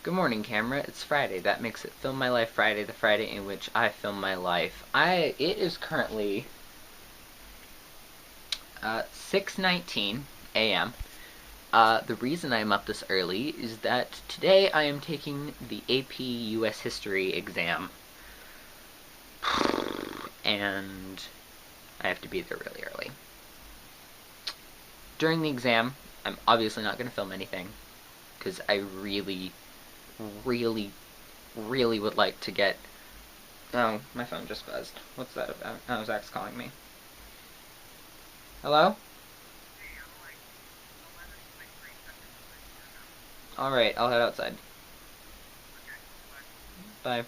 Good morning, camera. It's Friday. That makes it Film My Life Friday, the Friday in which I film my life. It is currently 6:19 a.m. The reason I'm up this early is that today I am taking the AP US History exam. And I have to be there really early. During the exam, I'm obviously not going to film anything, because I really would like to get... Oh, my phone just buzzed. What's that about? Oh, Zach's calling me. Hello? Alright, I'll head outside. Bye.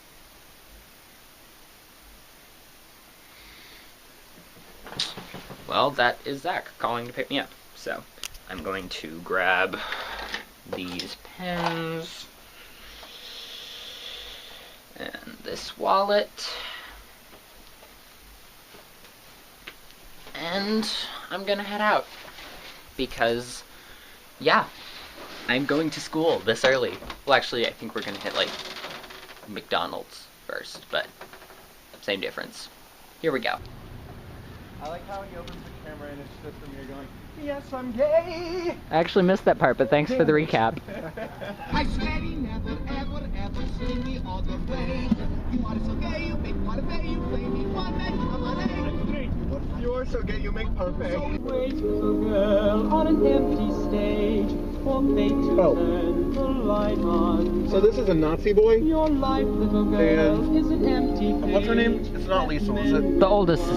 Well, that is Zach calling to pick me up. So, I'm going to grab these pens and this wallet, and I'm gonna head out because, yeah, I'm going to school this early. Well, actually, I think we're gonna hit like McDonald's first, but same difference. Here we go. I like how he opens the camera and it's just from here going, yes, I'm gay! I actually missed that part, but thanks for the recap. I swear he never, ever see me all the way. You are so gay, you make parfait, you play me one night, I'm on You are so gay, you make parfait. Wait, little girl, on an empty stage, for fate to turn the light on. So this is a Nazi boy? Your life, little girl, is an empty page. What's her name? It's not Lisa, is it? The oldest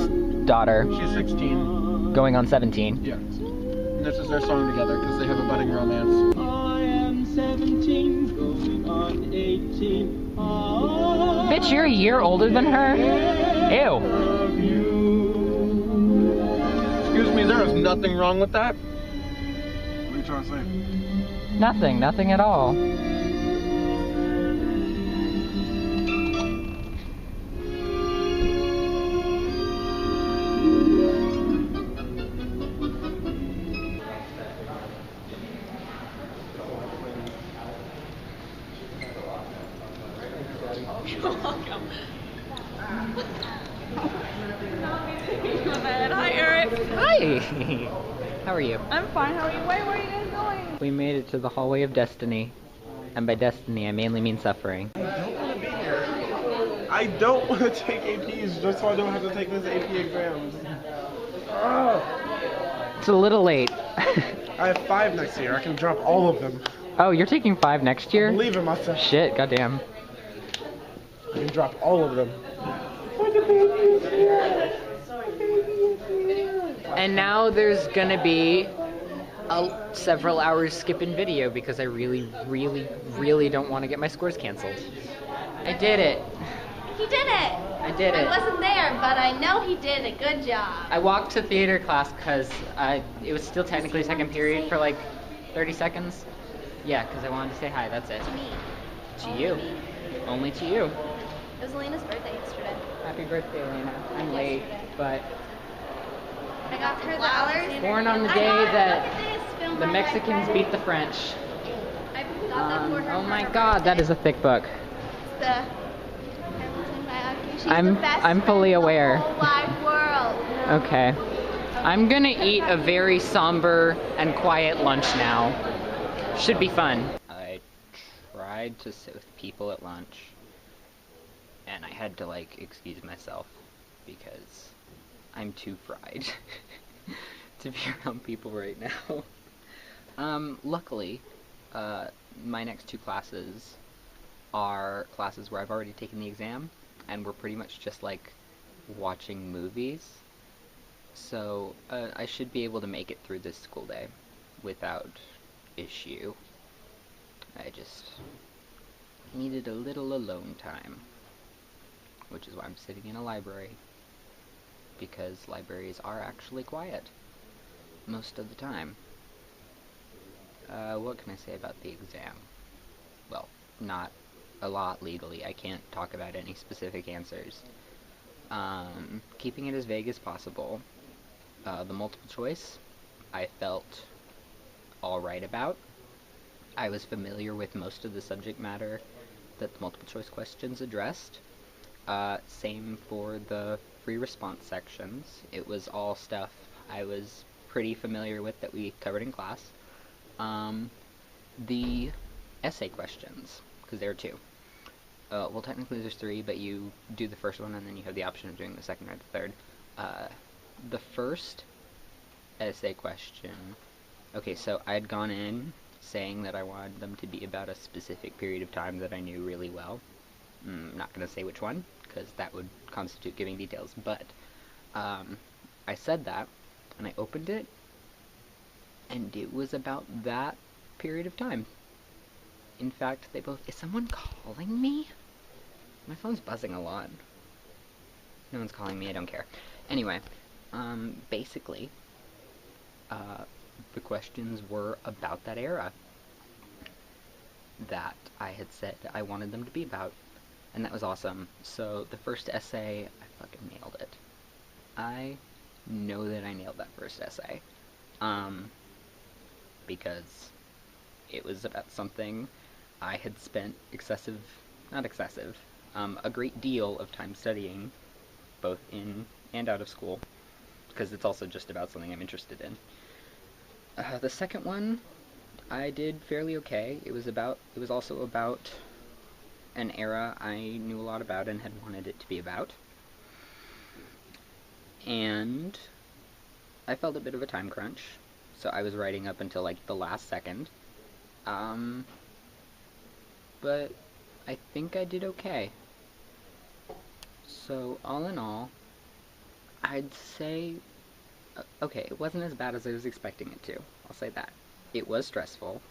daughter, She's 16. going on 17. Yeah. And this is their song together because they have a budding romance. I am 17, going on 18. Bitch, you're a year older than her? Ew. Excuse me, there is nothing wrong with that. What are you trying to say? Nothing at all. You're welcome. Hi, Eric. Hi! How are you? I'm fine. How are you? Wait, where are you guys going? We made it to the hallway of destiny. And by destiny, I mainly mean suffering. I don't want to be here. I don't want to take APs just so I don't have to take this AP exams. It's a little late. I have 5 next year. I can drop all of them. Oh, you're taking 5 next year? Believe in myself. Shit, goddamn. I can drop all of them. And now there's gonna be several hours skip in video because I really don't want to get my scores canceled. I did it. He did it! I did it. I wasn't there, but I know he did a good job. I walked to theater class because it was still technically second period for like 30 seconds. Yeah, because I wanted to say hi, that's it. To me. To you. Only to you. It was Elena's birthday yesterday. Happy birthday, Elena. I'm late, but I got her the Alexander. born on the day that the Mexicans beat the French. I got that for her. Oh for my her god, that birthday. is a thick book. It's the Hamilton biography. She's I'm the best fully friend in aware. the whole wide world. Okay. I'm gonna eat a very somber and quiet lunch now. Should be fun. I tried to sit with people at lunch, and I had to like excuse myself because I'm too fried to be around people right now. Luckily, my next 2 classes are classes where I've already taken the exam, and we're pretty much just like watching movies. So I should be able to make it through this school day without issue. I just needed a little alone time, which is why I'm sitting in a library, because libraries are actually quiet most of the time. What can I say about the exam? Well, not a lot legally. I can't talk about any specific answers. Keeping it as vague as possible. The multiple choice, I felt alright about. I was familiar with most of the subject matter that the multiple choice questions addressed. Same for the free response sections. It was all stuff I was pretty familiar with that we covered in class. The essay questions, because there are two. Well, technically there's three, but you do the first one and then you have the option of doing the second or the third. The first essay question, okay, so I'd gone in saying that I wanted them to be about a specific period of time that I knew really well. I'm not going to say which one, because that would constitute giving details, but I said that, and I opened it, and it was about that period of time. In fact, they both... Is someone calling me? My phone's buzzing a lot. No one's calling me, I don't care. Anyway, basically, the questions were about that era that I had said I wanted them to be about, and that was awesome. So the first essay, I fucking nailed it. I know that I nailed that first essay, because it was about something I had spent a great deal of time studying, both in and out of school, because it's also just about something I'm interested in. The second one, I did fairly okay. It was also about an era I knew a lot about and had wanted it to be about. And I felt a bit of a time crunch, so I was writing up until like the last second. But I think I did okay. So all in all, I'd say, okay, it wasn't as bad as I was expecting it to. I'll say that. It was stressful.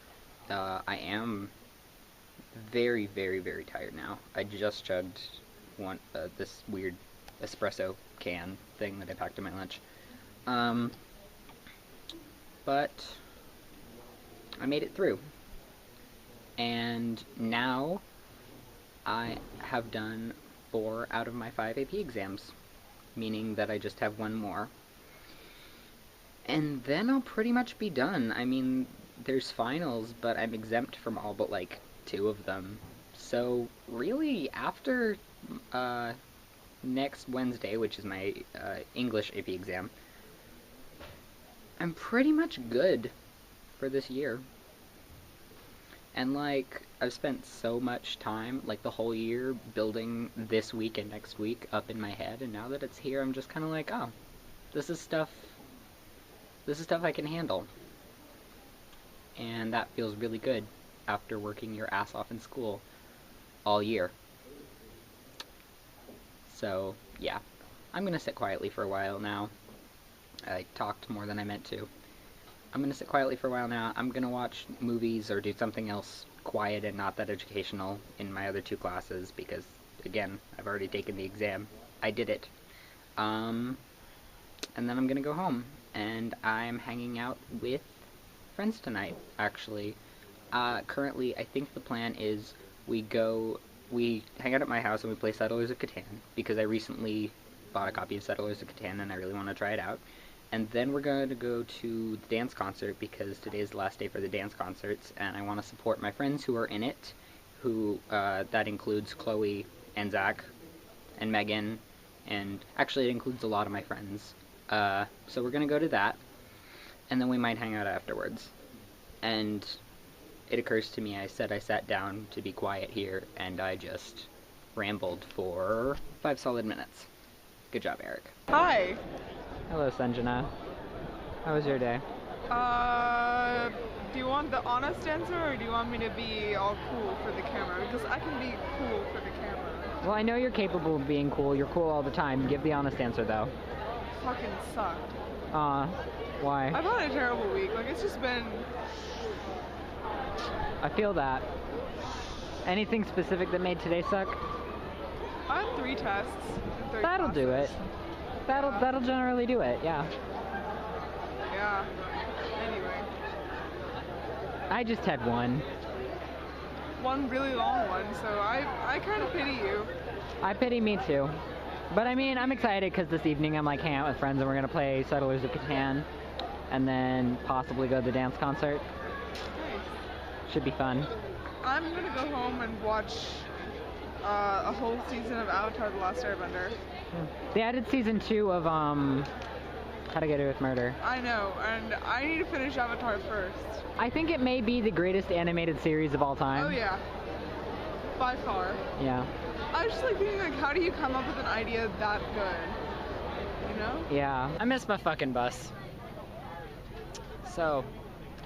I am very, very, very tired now. I just chugged this weird espresso can thing that I packed in my lunch. But I made it through. And now I have done 4 out of my 5 AP exams, meaning that I just have one more. And then I'll pretty much be done. I mean, there's finals, but I'm exempt from all but like 2 of them. So really, after next Wednesday, which is my English AP exam, I'm pretty much good for this year. And like, I've spent so much time, like the whole year, building this week and next week up in my head, and now that it's here, I'm just kind of like, oh, this is stuff I can handle. And that feels really good after working your ass off in school all year. So, yeah. I'm gonna sit quietly for a while now. I talked more than I meant to. I'm gonna sit quietly for a while now. I'm gonna watch movies or do something else quiet and not that educational in my other 2 classes because, again, I've already taken the exam. I did it. And then I'm gonna go home. And I'm hanging out with friends tonight, actually. Currently, I think the plan is we hang out at my house and we play Settlers of Catan, because I recently bought a copy of Settlers of Catan and I really want to try it out. And then we're going to go to the dance concert, because today is the last day for the dance concerts, and I want to support my friends who are in it, that includes Chloe and Zach and Megan, and actually it includes a lot of my friends. So we're going to go to that, and then we might hang out afterwards. And it occurs to me, I said I sat down to be quiet here, and I just rambled for 5 solid minutes. Good job, Eric. Hi. Hello, Sanjana. How was your day? Do you want the honest answer, or do you want me to be all cool for the camera? Because I can be cool for the camera. Well, I know you're capable of being cool. You're cool all the time. Give the honest answer, though. Fucking sucked. Why? I've had a terrible week. Like, it's just been... I feel that. Anything specific that made today suck? I had 3 tests in 3 That'll classes. do it. That'll generally do it, yeah. Yeah. Anyway. I just had one. One really long one, so I kind of pity you. I pity me too. But I mean, I'm excited because this evening I'm like hanging out with friends and we're gonna play Settlers of Catan and then possibly go to the dance concert. Nice. Should be fun. I'm gonna go home and watch a whole season of Avatar: The Last Airbender. They added season 2 of How to Get Away with Murder. I know, and I need to finish Avatar first. I think it may be the greatest animated series of all time. Oh yeah, by far. Yeah. I was just like thinking, like, how do you come up with an idea that good? You know? Yeah. I miss my fucking bus. So,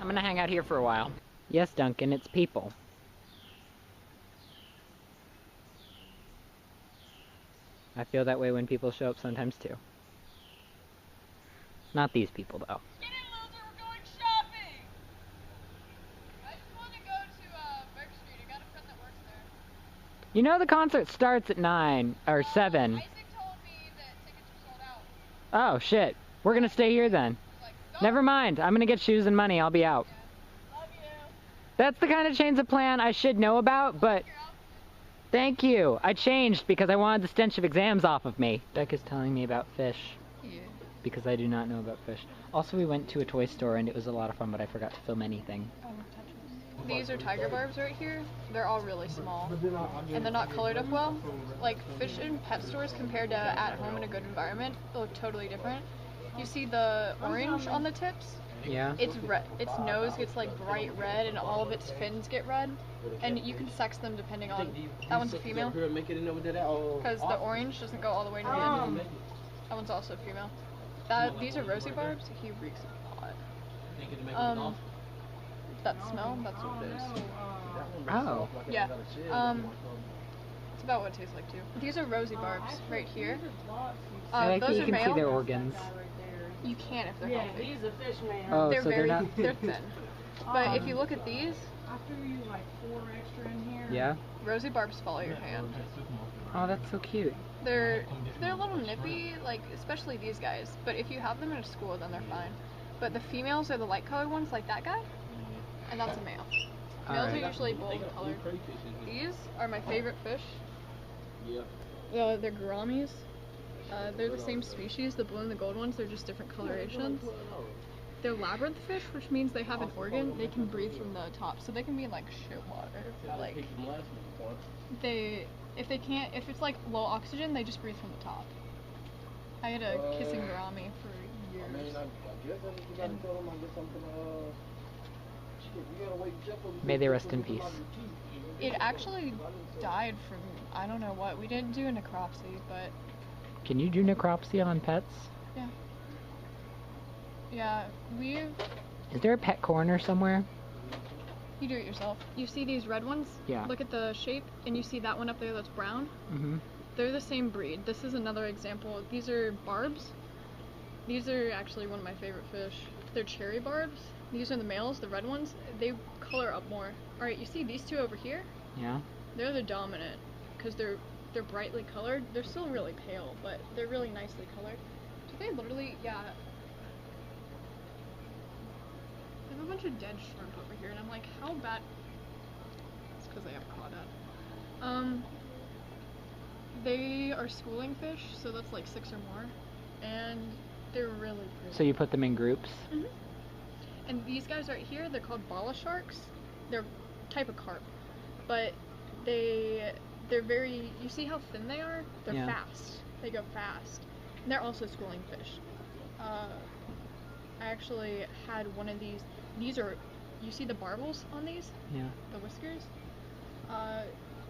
I'm gonna hang out here for a while. Yes, Duncan, it's people. I feel that way when people show up sometimes too. Not these people though. Get in, loser, we're going shopping! I just want to go to Burke Street. I got a friend that works there. You know the concert starts at 9 or 7. Isaac told me that tickets were sold out. Oh shit. We're gonna stay here then. Like, Never mind. I'm gonna get shoes and money. I'll be out. love you. That's the kind of change of plan I should know about, but thank you. I changed because I wanted the stench of exams off of me. Beck is telling me about fish. Yeah. Because I do not know about fish. Also, we went to a toy store and it was a lot of fun, but I forgot to film anything. These are tiger barbs right here. They're all really small. And they're not colored up well. Like, fish in pet stores compared to at home in a good environment, they look totally different. You see the orange on the tips? Yeah? Its red. Its nose gets like bright red, and all of its fins get red. And you can sex them depending on. That one's a female. Because the orange doesn't go all the way to the end. That one's also a female. These are rosy barbs. He reeks a lot. That smell. That's what it is. Oh. Yeah. It's about what it tastes like too. These are rosy barbs right here. I like that Those you are can male. see their organs. You can if they're healthy. He's a fish man. Oh, They're so very, they're not... they're thin. But if you look at these, I threw you like 4 extra in here. Yeah? rosy barbs follow your hand. Oh, that's so cute. They're a little nippy, like especially these guys. But if you have them in a school, then they're fine. But the females are the light colored ones, like that guy, and that's a male. Males are usually bold colored. These are my favorite fish. They're gouramis. They're the same species, the blue and the gold ones. They're just different colorations. They're labyrinth fish, which means they have an organ. They can breathe from the top, so they can be in like shit water. Like if it's like low oxygen, they just breathe from the top. I had a kissing gourami for years. And May they rest in peace. it actually died from I don't know what. We didn't do a necropsy, but Can you do necropsy on pets? yeah, we've. Is there a pet coroner somewhere? You do it yourself. You see these red ones? Yeah. Look at the shape, and you see that one up there that's brown? Mm-hmm. They're the same breed. This is another example. These are barbs. These are actually one of my favorite fish. They're cherry barbs. These are the males, the red ones. They color up more. Alright, you see these two over here? Yeah. They're the dominant, because they're brightly colored. They're still really pale, but they're really nicely colored. So they literally, yeah. I have a bunch of dead shrimp over here, and I'm like, how bad? It's because they have crawdad. They are schooling fish, so that's like 6 or more, and they're really pretty. So you put them in groups? Mm-hmm. And these guys right here, they're called bala sharks. They're a type of carp, but they're very. You see how thin they are? They're fast. They go fast. And they're also schooling fish. I actually had one of these. These are, you see the barbels on these? Yeah. The whiskers?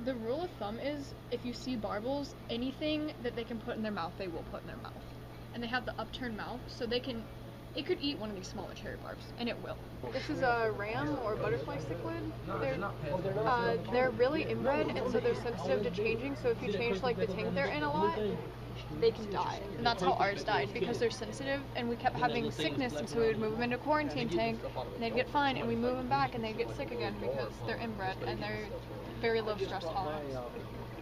The rule of thumb is, if you see barbels, anything that they can put in their mouth, they will put in their mouth. And they have the upturned mouth, so it could eat one of these smaller cherry barbs, and it will. This is a ram or butterfly cichlid. They're really inbred, and so they're sensitive to changing, so if you change like the tank they're in a lot, they can die. And that's how ours died, because they're sensitive, and we kept having sickness, and so we would move them into a quarantine tank, and they'd get fine, and we move them back, and they'd get sick again, because they're inbred, and they're very low stress tolerance.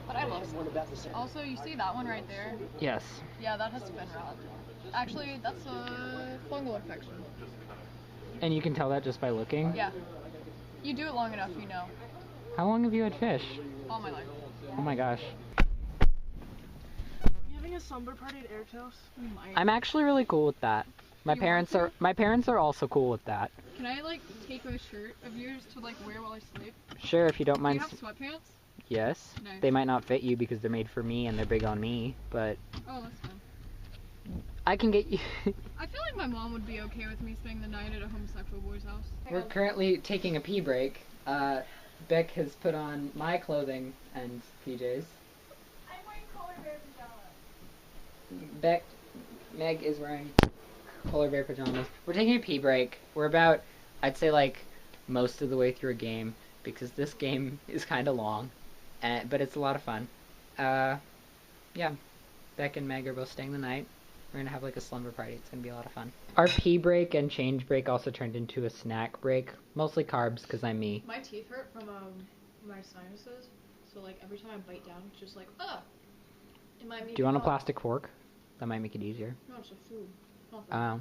But I love them. Also, you see that one right there? Yes. Yeah, that has fin rot. Actually, that's a fungal infection. And you can tell that just by looking? Yeah. You do it long enough, you know. How long have you had fish? All my life. Oh my gosh. You having a slumber party at Eric's house? We might. I'm actually really cool with that. My parents are also cool with that. Can I like take a shirt of yours to like wear while I sleep? Sure, if you don't Do mind. you have sweatpants? Yes. Nice. They might not fit you because they're made for me and they're big on me, but Oh, that's fine. I can get you. I feel like my mom would be okay with me spending the night at a homosexual boy's house. We're currently taking a pee break. Beck has put on my clothing and PJs. I'm wearing polar bear pajamas. Meg is wearing polar bear pajamas. We're taking a pee break. We're about, I'd say like, most of the way through a game, because this game is kind of long, but it's a lot of fun. Yeah, Beck and Meg are both staying the night. We're gonna have like a slumber party. It's gonna be a lot of fun. Our pee break and change break also turned into a snack break. Mostly carbs, because I'm me. My teeth hurt from my sinuses, so like every time I bite down, it's just like, ugh! It might Do you want a plastic fork? That might make it easier. No, it's a food. Oh.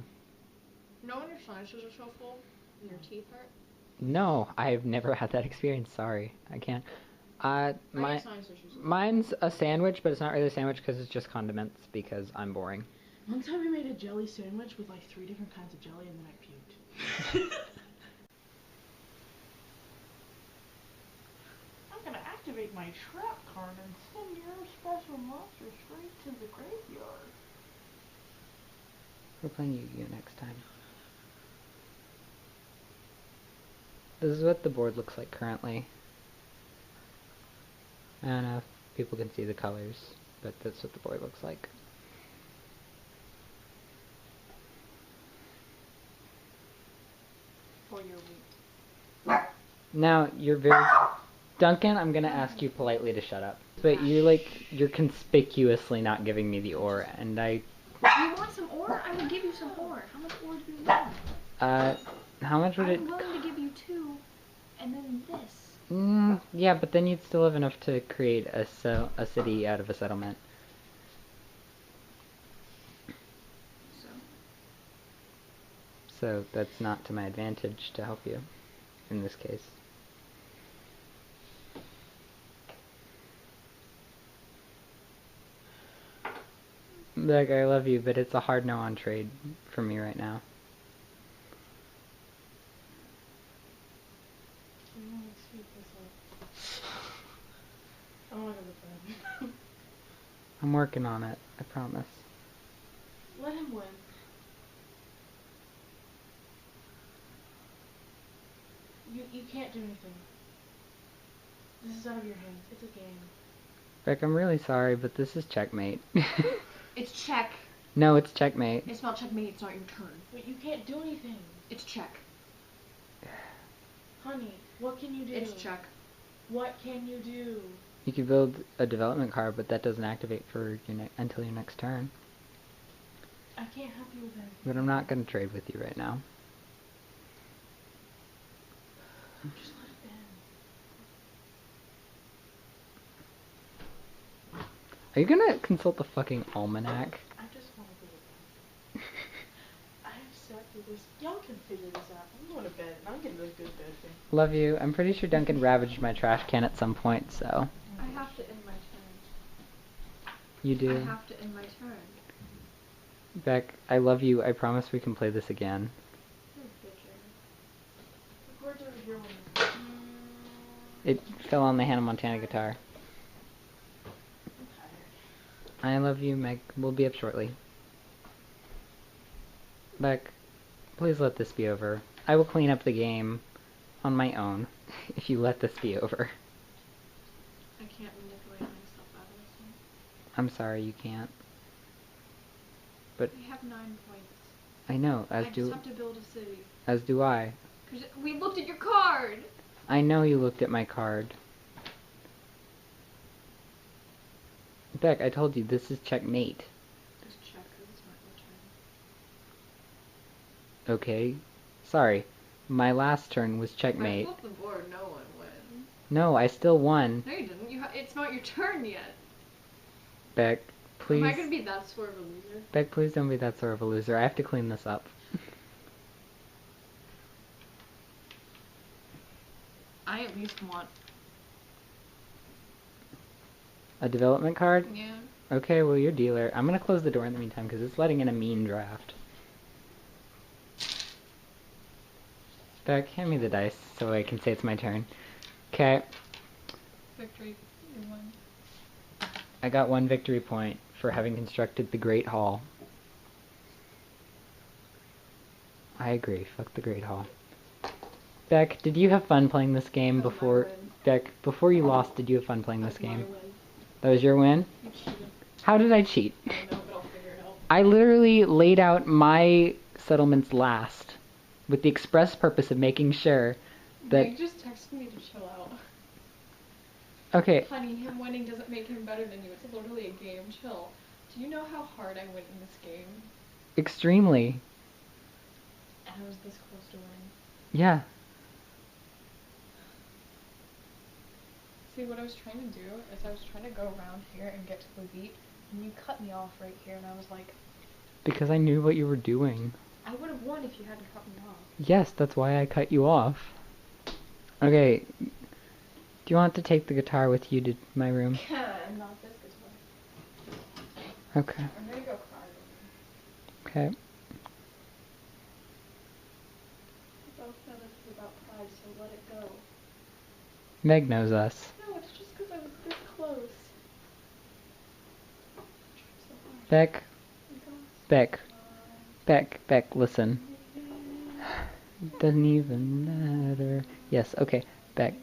You know when your sinuses are so full and your teeth hurt? No, I've never had that experience. Sorry, I can't. I get sinus issues. Mine's a sandwich, but it's not really a sandwich because it's just condiments because I'm boring. One time I made a jelly sandwich with like 3 different kinds of jelly and then I puked. I'm gonna activate my trap card and send your special monster straight to the graveyard. We're playing Yu-Gi-Oh! Next time. This is what the board looks like currently. I don't know if people can see the colors, but that's what the board looks like. For your week. Now, you're very... Duncan, I'm gonna ask you politely to shut up. But you're conspicuously not giving me the ore, and I... You want some ore? I would give you some ore. How much ore do you want? How much would it... I'm willing to give you 2, and then this. Yeah, but then you'd still have enough to create a city out of a settlement. So that's not to my advantage to help you, in this case. Like, I love you, but it's a hard no on trade for me right now. I wanna go to bed. I'm working on it, I promise. Let him win. You can't do anything. This is out of your hands. It's a game. Beck, I'm really sorry, but this is checkmate. It's check. No, it's checkmate. It's not checkmate, it's not your turn. But you can't do anything. It's check. Honey, what can you do? It's check. What can you do? You could build a development card, but that doesn't activate for your until your next turn. I can't help you with anything. But I'm not going to trade with you right now. Just let it end. Are you going to consult the fucking almanac? I just want to go to bed. I accepted this. Y'all can figure this out. I'm going to bed, and I'm getting a good bed thing. Love you. I'm pretty sure Duncan ravaged my trash can at some point, so... I have to end my turn. You do. I have to end my turn. Beck, I love you. I promise we can play this again. The chords over here when It fell on the Hannah Montana guitar. I'm tired. I love you, Meg. We'll be up shortly. Beck, please let this be over. I will clean up the game on my own if you let this be over. I can't manipulate myself out of this one. I'm sorry you can't. But We have 9 points. I know, I just have to build a city. as do I. 'Cause we looked at your card! I know you looked at my card. Beck, I told you, this is checkmate. Just check, 'cause it's not your turn. Okay? Sorry. My last turn was checkmate. I flipped the board, no one wins. No, I still won. No you didn't, it's not your turn yet. Beck, please. Am I gonna be that sort of a loser? Beck, please don't be that sort of a loser. I have to clean this up. I at least want... A development card? Yeah. Okay, well, you're dealer. I'm gonna close the door in the meantime because it's letting in a mean draft. Beck, hand me the dice so I can say it's my turn. Okay. Victory. You won. I got 1 victory point for having constructed the Great Hall. I agree. Fuck the Great Hall. Beck, did you have fun playing this game before... Beck, before you lost, did you have fun playing this game? That was your win? You cheated. How did I cheat? I don't know, but I'll figure it out. I literally laid out my settlements last, with the express purpose of making sure that... Meg just texted me to chill out. Okay, Honey, him winning doesn't make him better than you. It's literally a game. Chill. Do you know how hard I went in this game? extremely. And I was this close to winning. Yeah. See, what I was trying to do is I was trying to go around here and get to the beat, and you cut me off right here, and I was like... Because I knew what you were doing. I would have won if you hadn't cut me off. Yes, that's why I cut you off. Okay. Do you want to take the guitar with you to my room? Not this guitar. Okay. I'm gonna go cry. Okay. Both said it's about pride, so let it go. Meg knows us. No, it's just because I was this close. Beck. Beck. Beck, listen. Doesn't even matter. Yes, okay. Beck.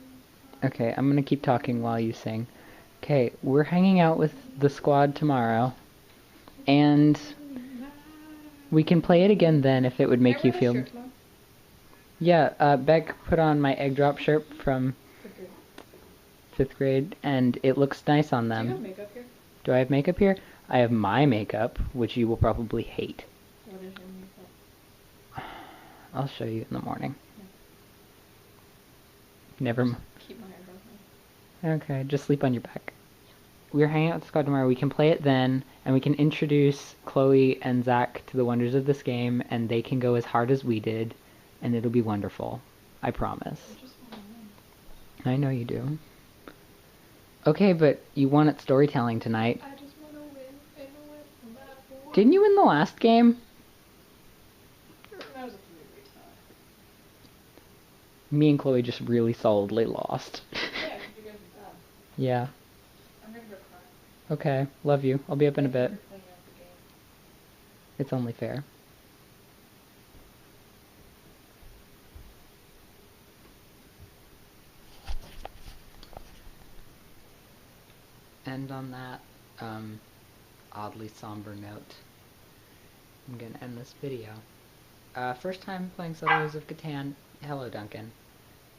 Okay, I'm gonna keep talking while you sing. Okay, we're hanging out with the squad tomorrow. And we can play it again then if it would make you feel... Yeah, Beck put on my egg drop shirt from 5th grade, and it looks nice on them. Do you have makeup here? Do I have makeup here? I have my makeup, which you will probably hate. What is your makeup? I'll show you in the morning. Never mind. Keep my eyebrows on. Okay, just sleep on your back. We're hanging out with the squad tomorrow. We can play it then, and we can introduce Chloe and Zach to the wonders of this game, and they can go as hard as we did, and it'll be wonderful. I promise. I just want to win. I know you do. Okay, but you won at storytelling tonight. I just want to win. I know it. Didn't you win the last game? That was a 3-3 tie. Me and Chloe just really solidly lost. Yeah, because you guys are bad. Yeah. I'm gonna go cry. Okay, love you. I'll be up in a bit. Thank you for playing out the game. It's only fair. And on that, oddly somber note, I'm gonna end this video. First time playing Settlers of Catan. Hello, Duncan.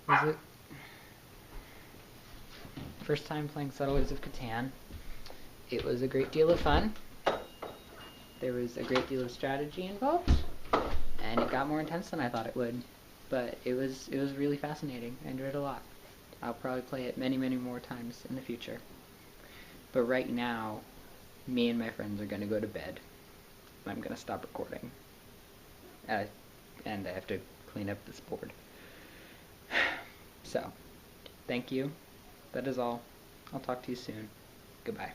Was it? First time playing Settlers of Catan. It was a great deal of fun. There was a great deal of strategy involved, and it got more intense than I thought it would. But it was really fascinating. I enjoyed it a lot. I'll probably play it many, many more times in the future. But right now, me and my friends are gonna go to bed. I'm gonna stop recording. And I have to clean up this board. So, thank you. That is all. I'll talk to you soon. Goodbye.